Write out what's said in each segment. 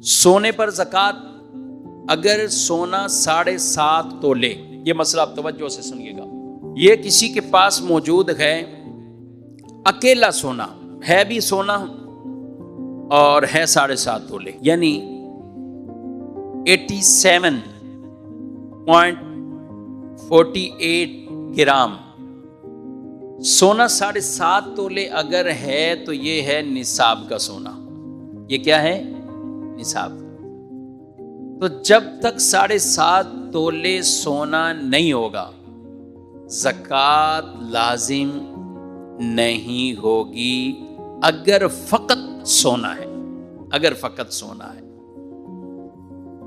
सोने पर ज़कात, अगर सोना 7.5 तोले, ये मसला आप तवज्जो से सुनिएगा, ये किसी के पास मौजूद है, अकेला सोना है, भी सोना और है 7.5 तोले, यानी 87.48 ग्राम सोना 7.5 तोले अगर है तो ये है निसाब का सोना। ये क्या है? निसाब। तो जब तक 7.5 तोले सोना नहीं होगा ज़कात लाजिम नहीं होगी, अगर फकत सोना है, अगर फकत सोना है।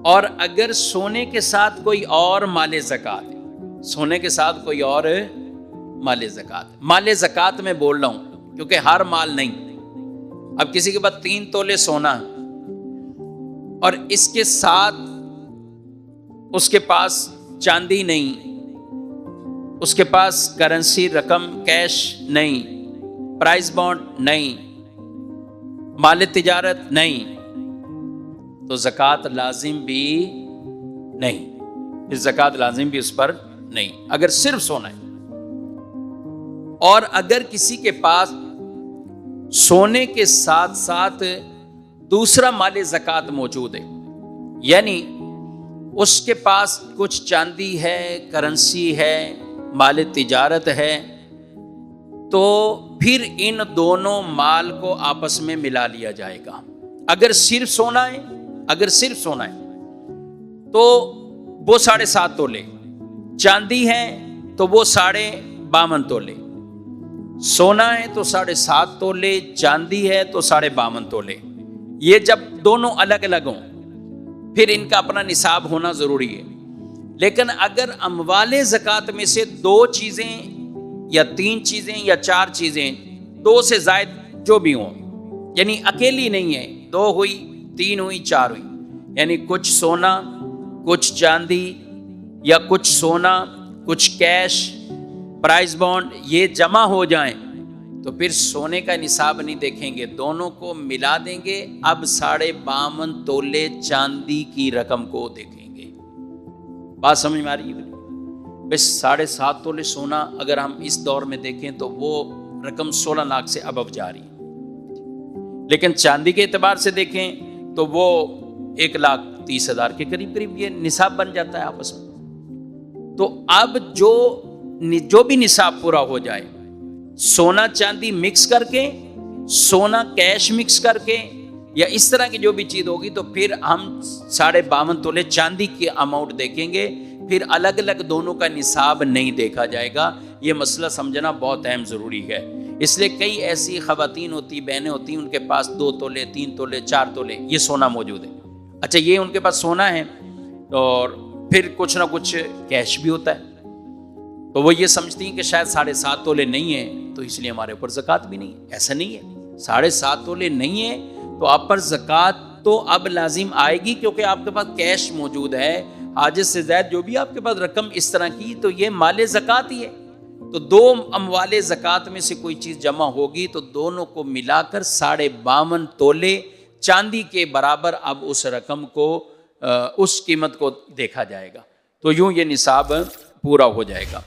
और अगर सोने के साथ कोई और माले ज़कात है, सोने के साथ कोई और माले ज़कात, माले ज़कात में बोल रहा हूं क्योंकि हर माल नहीं। अब किसी के पास 3 तोले सोना और इसके साथ उसके पास चांदी नहीं, उसके पास करेंसी रकम कैश नहीं, प्राइस बॉन्ड नहीं, माल तिजारत नहीं, तो ज़कात लाजिम भी नहीं, इस ज़कात लाजिम भी उस पर नहीं, अगर सिर्फ सोना है। और अगर किसी के पास सोने के साथ साथ दूसरा माले ज़कात मौजूद है, यानी उसके पास कुछ चांदी है, करेंसी है, माले तिजारत है, तो फिर इन दोनों माल को आपस में मिला लिया जाएगा। अगर सिर्फ सोना है, अगर सिर्फ सोना है तो वो 7.5 तोले, चांदी है तो वो 52.5 तोले, सोना है तो 7.5 तोले, चांदी है तो 52.5 तोले। ये जब दोनों अलग अलग हों फिर इनका अपना निसाब होना जरूरी है। लेकिन अगर अमवाले ज़कात में से 2 चीजें या 3 चीजें या 4 चीजें, 2 से जायद जो भी हों, यानी अकेली नहीं है, 2 हुई, 3 हुई, 4 हुई, यानी कुछ सोना, कुछ चांदी या कुछ सोना, कुछ कैश, प्राइस बॉन्ड, ये जमा हो जाएं तो फिर सोने का निसाब नहीं देखेंगे, दोनों को मिला देंगे। अब 52.5 तोले चांदी की रकम को देखेंगे। बात समझ में आ रही है? बस 7.5 तोले सोना अगर हम इस दौर में देखें तो वो रकम 16 लाख से अबव जा रही है। लेकिन चांदी के एतबार से देखें तो वो 1,30,000 के करीब करीब ये निसाब बन जाता है आपस में। तो अब जो भी निसाब पूरा हो जाए, सोना चांदी मिक्स करके, सोना कैश मिक्स करके, या इस तरह की जो भी चीज होगी, तो फिर हम 52.5 तोले चांदी के अमाउंट देखेंगे, फिर अलग अलग दोनों का निसाब नहीं देखा जाएगा। ये मसला समझना बहुत अहम जरूरी है। इसलिए कई ऐसी खवातीन होती, बहनें होती, उनके पास 2 तोले, 3 तोले, 4 तोले ये सोना मौजूद है। अच्छा, ये उनके पास सोना है और फिर कुछ ना कुछ कैश भी होता है, तो वो ये समझती हैं कि शायद 7.5 तोले नहीं है तो इसलिए हमारे ऊपर ज़कात भी नहीं है। ऐसा नहीं है, 7.5 तोले नहीं है तो आप पर ज़कात तो अब लाजिम आएगी, क्योंकि आपके पास कैश मौजूद है, हाजत से ज़ायद जो भी आपके पास रकम इस तरह की, तो ये माले ज़कात ही है। तो 2 अमवाले ज़कात में से कोई चीज़ जमा होगी तो दोनों को मिलाकर 52.5 तोले चांदी के बराबर अब उस रकम को, उस कीमत को देखा जाएगा। तो यूं ये निसाब पूरा हो जाएगा।